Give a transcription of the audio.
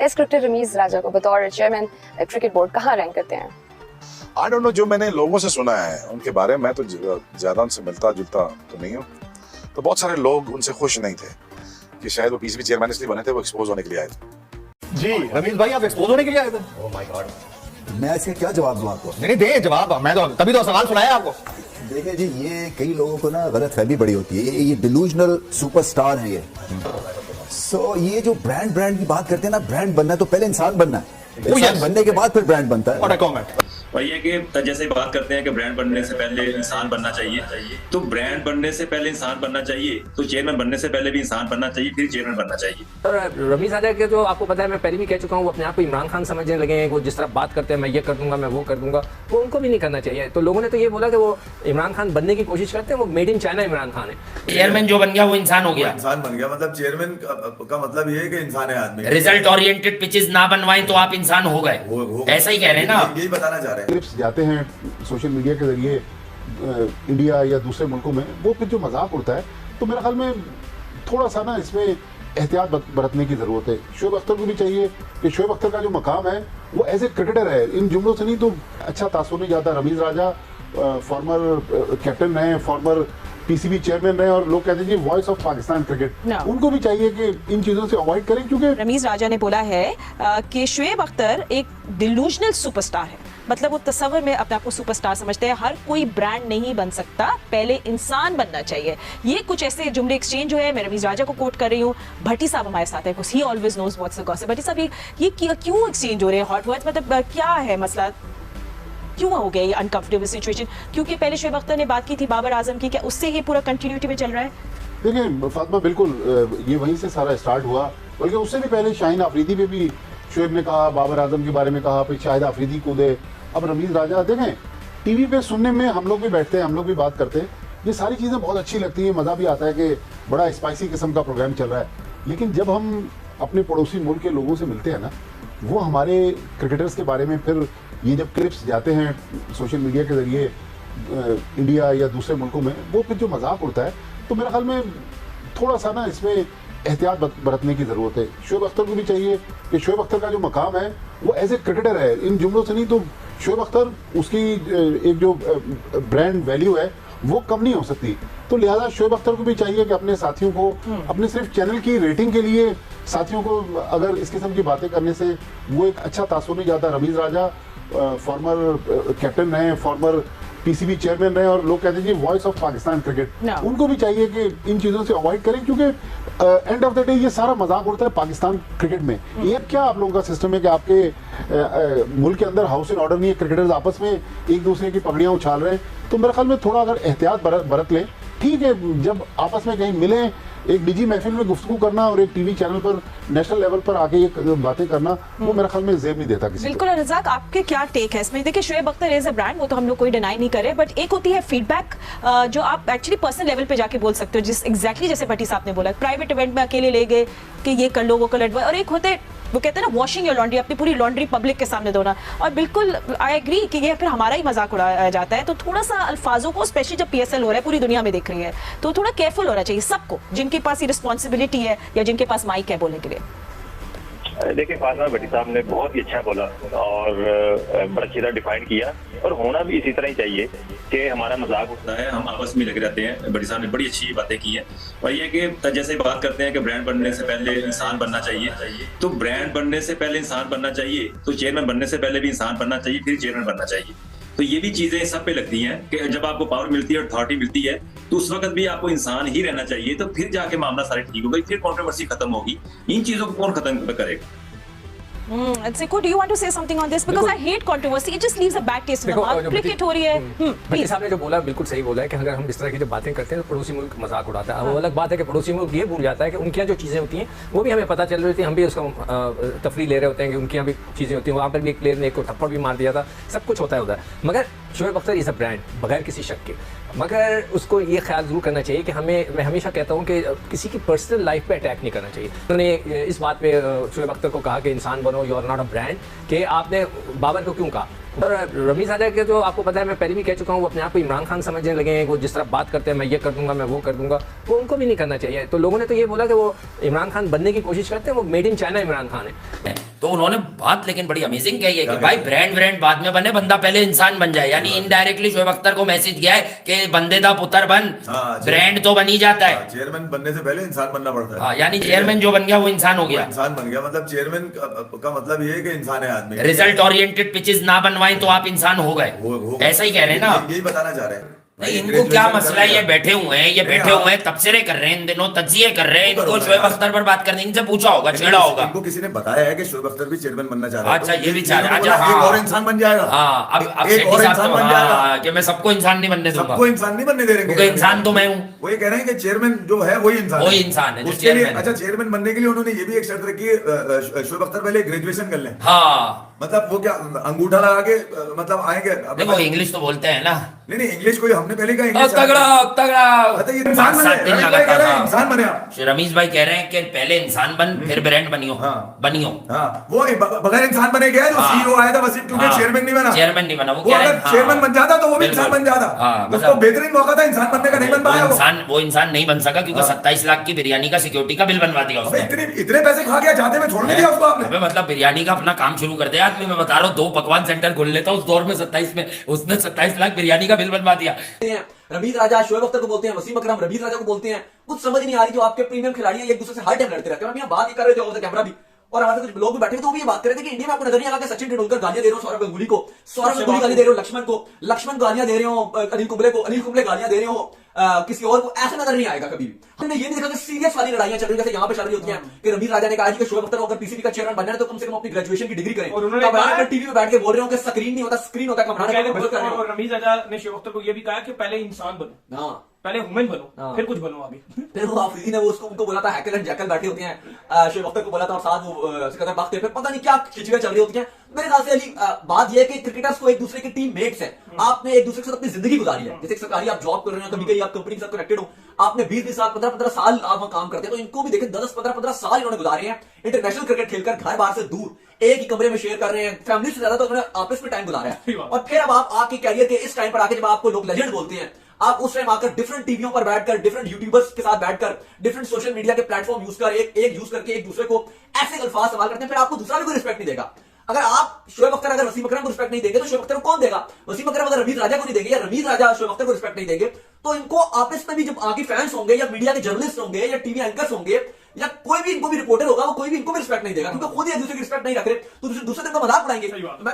Test cricketer Ramiz राजा को बतौर chairman cricket board कहाँ रैंक करते हैं? आई डोंट नो, जो मैंने लोगों से सुना है उनके बारे में, मैं तो ज्यादा उनसे मिलता जुलता तो नहीं हूँ, तो बहुत सारे लोग उनसे खुश नहीं थे कि शायद वो पीसीबी चेयरमैन इसलिए बने थे, वो एक्सपोज होने के लिए आए थे। जी रमीज भाई, आप एक्सपोज होने के लिए आए थे? ओह माय गॉड, मैं इसका क्या जवाब दूं आपको? नहीं दे जवाब, मैं तो तभी तो सवाल सुनाया आपको। देखिए जी, ये कई लोगों को ना गलत फहमी बड़ी होती है, ये डिलूजनल सुपरस्टार है ये। सो ये जो ब्रांड की बात करते हैं ना, ब्रांड बनना है तो पहले इंसान बनना है, इंसान बनने के बाद फिर ब्रांड बनता है। What a comment. वही है कि जैसे बात करते हैं कि ब्रांड बनने से पहले इंसान बनना चाहिए, तो ब्रांड बनने से पहले इंसान बनना चाहिए, तो चेयरमैन बनने से पहले भी इंसान बनना चाहिए, फिर चेयरमैन बनना चाहिए। रमीज राजा के जो आपको पता है, मैं पहले भी कह चुका हूँ, वो अपने आप को इमरान खान समझने लगे हैं। वो जिस तरह बात करते हैं, मैं ये कर दूंगा, मैं वो कर दूंगा, वो उनको भी नहीं करना चाहिए। तो लोगों ने तो ये बोला कि वो इमरान खान बनने की कोशिश करते हैं, वो made in China Imran Khan है। चेयरमैन जो बन गया वो इंसान हो गया, इंसान बन गया, मतलब चेयरमैन का मतलब ये है कि इंसान है आदमी। रिजल्ट ओरिएंटेड पिचेस ना बनवाएं तो आप इंसान हो गए, ऐसा ही कह रहे हैं ना आप? यही बताना चाह रहे हैं। क्लिप्स जाते हैं सोशल मीडिया के जरिए इंडिया या दूसरे मुल्कों में, वो फिर जो मजाक उड़ता है, तो मेरे ख्याल में थोड़ा सा ना इसमें एहतियात बरतने की ज़रूरत है। शोएब अख्तर को भी चाहिए कि शोएब अख्तर का जो मकाम है वो एज ए क्रिकेटर है, इन जुमलों से नहीं तो अच्छा तासुर नहीं जाता। रमीज राजा फॉर्मर कैप्टन रहे, फॉर्मर पीसीबी चेयरमैन रहे, और लोग कहते हैं जी वॉइस ऑफ पाकिस्तान क्रिकेट, उनको भी चाहिए कि इन चीज़ों से अवॉइड करें। क्योंकि रमीज राजा ने बोला है कि शोएब अख्तर एक डिलूजनल सुपरस्टार है, मतलब वो तस्वर में अपने आप को सुपरस्टार समझते हैं। हर कोई ब्रांड नहीं बन सकता, पहले इंसान बनना चाहिए। ये कुछ ऐसे जुमले एक्सचेंज हुए हैं। मैं रमीज राजा को कोट कर रही हूँ। भट्टी साहब हमारे साथ है, he always knows what's the gossip. Bhatti Sahab, ये क्यों एक्सचेंज हो रहे हैं हॉट वर्ड्स, मतलब क्या है मसला, क्यों हो गया ये अनकंफर्टेबल सिचुएशन? क्योंकि पहले शोएब अख्तर ने बात की थी बाबर आजम की, क्या उससे ये पूरा कंटिन्यूटी में चल रहा है? देखिए फातिमा, बिल्कुल ये वहीं से सारा स्टार्ट हुआ, बल्कि उससे भी पहले शाहीन अफरीदी पे भी शोएब ने कहा, बाबर आजम के बारे में कहा, फिर शाहिद अफरीदी कूदे, अब रमीज राजा। देखें टीवी पे सुनने में हम लोग भी बैठते हैं, हम लोग भी बात करते हैं, ये सारी चीज़ें बहुत अच्छी लगती हैं, मज़ा भी आता है कि बड़ा स्पाइसी किस्म का प्रोग्राम चल रहा है। लेकिन जब हम अपने पड़ोसी मुल्क के लोगों से मिलते हैं ना, वो हमारे क्रिकेटर्स के बारे में, फिर ये जब क्लिप्स जाते हैं सोशल मीडिया के ज़रिए इंडिया या दूसरे मुल्कों में, वो फिर जो मजाक उड़ता है, तो मेरे ख्याल में थोड़ा सा ना इसमें एहतियात बरतने की ज़रूरत है। शोएब अख्तर को भी चाहिए कि शोएब अख्तर का जो मकाम है वो एज ए क्रिकेटर है, इन जुमलों से नहीं तो शोएब अख्तर, उसकी एक जो ब्रांड वैल्यू है वो कम नहीं हो सकती। तो लिहाजा शोएब अख्तर को भी चाहिए कि अपने साथियों को, अपने सिर्फ चैनल की रेटिंग के लिए साथियों को अगर इस किस्म की बातें करने से वो एक अच्छा तासुर नहीं जाता। रमीज राजा फॉर्मर कैप्टन रहे, फॉर्मर पीसीबी चेयरमैन रहे, और लोग कहते हैं जी वॉइस ऑफ पाकिस्तान क्रिकेट, उनको भी चाहिए कि इन चीज़ों से अवॉइड करें। क्योंकि एंड ऑफ द डे ये सारा मजाक उड़ता है पाकिस्तान क्रिकेट में। ये क्या आप लोगों का सिस्टम है कि आपके मुल्क के अंदर हाउस इन ऑर्डर नहीं है, क्रिकेटर्स आपस में एक दूसरे की पगड़ियाँ उछाल रहे हैं। तो मेरे ख्याल में थोड़ा अगर एहतियात बरत लें, ठीक है, जब आपस में कहीं मिलें, एक निजी महफिल में गुफ्तगू करना और एक टीवी चैनल पर नेशनल लेवल पर आके ये बातें करना, वो मेरे ख्याल में जेब नहीं देता किसी बिल्कुल। रज़ाक, आपके क्या टेक है इसमें? देखिए Shoaib Akhtar as a brand, वो तो हम लोग कोई डिनाई नहीं करे, बट एक होती है फीडबैक जो आप एक्चुअली पर्सनल लेवल पे जाके बोल सकते हो, जिस एग्जैक्टली जैसे भट्टी साहब ने बोला, प्राइवेट इवेंट में अकेले ले गए कि ये कर लो वो कर लो, और एक होते वो कहते हैं ना वॉशिंग योर लॉन्ड्री, अपनी पूरी लॉन्ड्री पब्लिक के सामने धोना। और बिल्कुल आई एग्री कि ये फिर हमारा ही मजाक उड़ाया जाता है। तो थोड़ा सा अल्फाजों को, स्पेशली जब पीएसएल हो रहा है, पूरी दुनिया में देख रही है, तो थोड़ा केयरफुल होना चाहिए सबको, जिनके पास ये रिस्पॉन्सिबिलिटी है या जिनके पास माइक है बोलने के लिए। देखिए फातिमा, भट्टी साहब ने बहुत ही अच्छा बोला और बड़ा अच्छी तरह डिफाइन किया, और होना भी इसी तरह ही चाहिए कि हमारा मजाक होता है, हम आपस में लगे रहते हैं। भट्टी साहब ने बड़ी अच्छी बातें की हैं। और ये कि जैसे बात करते हैं कि ब्रांड बनने से पहले इंसान बनना चाहिए, तो ब्रांड बनने से पहले इंसान बनना चाहिए, तो चेयरमैन बनने से पहले भी इंसान बनना चाहिए, फिर चेयरमैन बनना चाहिए। तो ये भी चीजें सब पे लगती हैं कि जब आपको पावर मिलती है, अथॉरिटी मिलती है, तो उस वक्त भी आपको इंसान ही रहना चाहिए, तो फिर जाके मामला सारे ठीक होगा, फिर कंट्रोवर्सी खत्म होगी। इन चीजों को कौन खत्म करेगा? Ziko, do you want to say something on this? Because I hate controversy. It just leaves a bad taste in the mouth. Cricket हो रही है। भट्टी साहब ने जो बोला बिल्कुल सही बोला है कि अगर हम इस तरह की जो बातें करते हैं तो पड़ोसी मुल्क मजाक उड़ाता है। वो अलग बात है कि पड़ोसी मुल्क ये भूल जाता है कि उनके यहाँ जो चीज़ें होती हैं वो भी हमें पता चल रही थी, हम भी उसका तफरी ले रहे होते हैं कि उनके यहाँ भी चीज़ें होती हैं। वहाँ पर भी एक प्लेयर ने एक को थप्पड़ भी मार दिया था, सब कुछ होता है उधर। मगर Shoaib Akhtar is a brand बगैर किसी शक के, मगर उसको ये ख्याल जरूर करना चाहिए कि मैं हमेशा कहता हूँ कि किसी की पर्सनल लाइफ पे अटैक नहीं करना चाहिए। उन्होंने इस बात पे शोएब अख्तर को कहा कि इंसान बनो, you are not a brand, कि आपने बाबर को क्यों कहा। और रमीज राजा के जो आपको पता है, मैं पहले भी कह चुका हूँ, वो अपने आप को इमरान खान समझने लगे हैं। वो जिस तरह बात करते हैं, मैं ये कर दूंगा, मैं वो कर दूंगा, वो उनको भी नहीं करना चाहिए। तो लोगों ने तो ये बोला कि वो इमरान खान बनने की कोशिश करते हैं, वो made in China Imran Khan है। तो उन्होंने बात लेकिन बड़ी अमेजिंग कही है कि भाई ब्रांड बाद में बने, बंदा पहले इंसान बन जाए। यानी इनडायरेक्टली शोएब अख्तर को मैसेज गया है कि बंदे दा पुत्र बन, ब्रांड तो बन ही जाता है। चेयरमैन बनने से पहले इंसान बनना पड़ता है। हाँ, यानी चेयरमैन जो बन गया वो इंसान हो गया, इंसान बन गया। मतलब चेयरमैन का मतलब ये है कि इंसान है आदमी। रिजल्ट ओरिएंटेड पिचेस ना बनवाएं तो आप इंसान हो गए, ऐसा ही कह रहे हैं ना। यही बताना चाह रहे हैं। नहीं, इनको क्या मसला है? ये बैठे हुए हैं तबसरे कर रहे हैं, इन दिनों तजिए कर रहे हैं, इनको शोएब अख्तर पर बात करने इनसे पूछा होगा, छेड़ा होगा। इनको किसी ने बताया है कि शोएब अख्तर भी चेयरमैन बनना चाह रहा है। अच्छा, ये भी चाह रहा है। एक और इंसान बन जाएगा। हाँ, अब एक और इंसान बन जाएगा कि मैं सबको इंसान नहीं बनने दूंगा, सबको इंसान नहीं बनने दे रहे, क्योंकि इंसान तो मैं हूँ। वही कह रहे हैं कि चेयरमैन जो है वही इंसान है उसके लिए। अच्छा, चेयरमैन बनने के लिए उन्होंने ये भी एक शर्त रखी है, शोएब अख्तर पहले ग्रेजुएशन कर लें। हाँ, मतलब वो क्या अंगूठा लगा के मतलब आएंगे? देखो इंग्लिश तो बोलते हैं ना। नहीं, इंग्लिश कोई हमने पहले कहा इंग्लिश तगड़ा इंसान बने। रमीज भाई कह रहे हैं कि पहले इंसान बन फिर ब्रांड बनियो। बनियो। वो बगैर इंसान बने गया जो सीईओ आया था वसीम, क्योंकि चेयरमैन नहीं बना। चेयरमैन नहीं बना, वो अगर चेयरमैन बन जाता तो वो भी इंसान बन जाता। उसको बेहतरीन मौका था इंसान बनने का, नहीं बन पाया वो इंसान नहीं बन सका क्योंकि 27 लाख की बिरयानी का सिक्योरिटी का बिल बनवा दिया उसने। इतने पैसे खा गया, जाते में छोड़ नहीं दिया उसको आपने। मतलब बिरयानी का अपना काम शुरू कर दिया आदमी। मैं बता रहा हूँ 2 पकवान सेंटर खोल लेता उस दौर में 27 में, उसने 27 लाख बिरयानी का बिल बनवा दिया। रमीज राजा शोएब अख्तर को बोलते हैं, वसीम अकरम रमीज राजा को बोलते हैं। कुछ समझ नहीं आ रही, जो आपके प्रीमियम खिलाड़ी हैं एक दूसरे से हर टाइम लड़ते रहते हैं। हम यहाँ बात ही कर रहे थे ओवर द कैमरा भी, और हमारे कुछ लोग भी बैठे थे तो वो भी ये बात कर रहे थे कि इंडिया में आपको नजर नहीं आया कि सचिन तेंदुलकर गालियां दे रहे हो सौरव गांगुली को, सौरव गांगुली गाली दे रहे हो लक्ष्मण गालियां दे रहे हो अनिल कुंबले गालियां दे रहे हो किसी और को, ऐसा नजर नहीं आएगा कभी भी। हमने ये नहीं देखा कि सीरियस वाली लड़ाइयां चल रही जैसे यहाँ पे चल रही होती हैं कि रमीज राजा ने कहा कि शोएब अख्तर अगर पीसीबी का चेयरमैन बनना है तो कम से कम अपनी ग्रेजुएशन की डिग्री करें। टीवी पे बैठ के बोल रहे हो कि स्क्रीन नहीं होता, स्क्रीन होता है। रमीज राजा ने शोएब अख्तर को ये भी कहा कि पहले इंसान बनो, पहले ह्यूमन बनो, फिर कुछ बनो। अभी फिर वो आफरीदी ने वो उनको बोला था हैकल एंड जैकल बैठे होते हैं, शोएब अख्तर को बोला था और साथ वो सिकंदर बख्त, फिर पता नहीं क्या खिचड़ियां चल रही होती हैं। मेरे ख्याल से अली बात यह है कि क्रिकेटर्स को एक दूसरे के टीम मेट्स हैं, आपने एक दूसरे के साथ अपनी जिंदगी गुजारी है। जैसे सरकारी आप जॉब कर रहे हो, कभी कभी आप कंपनी के साथ कनेक्टेड हो, आपने 20 साल 15 साल आप वहां काम करते हैं, तो इनको भी देखें 10-15 साल इन्होंने गुजारे हैं इंटरनेशनल क्रिकेट खेलकर, घर बाहर से दूर, एक ही कमरे में शेयर कर रहे हैं, फैमिली से ज्यादा तो उन्होंने आपस में टाइम गुजारा है। और फिर अब आप आपके कैरियर के इस टाइम पर आके जब आपको लोग लेजेंड बोलते हैं, आप उस टाइम आकर डिफरेंट टीवियों पर बैठकर, डिफरेंट यूट्यूबर्स के साथ बैठकर, डिफरेंट सोशल मीडिया के प्लेटफॉर्म यूज कर एक यूज करके एक दूसरे को ऐसे अल्फाज इस्तेमाल करते हैं, फिर आपको दूसरा भी कोई रिस्पेक्ट नहीं देगा। अगर आप शोएब अख्तर अगर वसीम अकरम को रिस्पेक्ट नहीं देंगे तो शोएब अख्तर को कौन देगा? वसीम अकरम अगर रमीज राजा को नहीं देंगे या रमीज राजा शोएब अख्तर को रिस्पेक्ट नहीं देंगे तो इनको आपस में भी जब आगे फैंस होंगे या मीडिया के जर्नलिस्ट होंगे या टीवी एंकर्स होंगे या कोई भी इनको भी रिपोर्टर होगा, वो कोई भी इनको भी रिस्पेक्ट नहीं देगा, क्योंकि खुद ही एक दूसरे की रिस्पेक्ट नहीं रख रहे तो दूसरे दिन का मजाक उड़ाएंगे।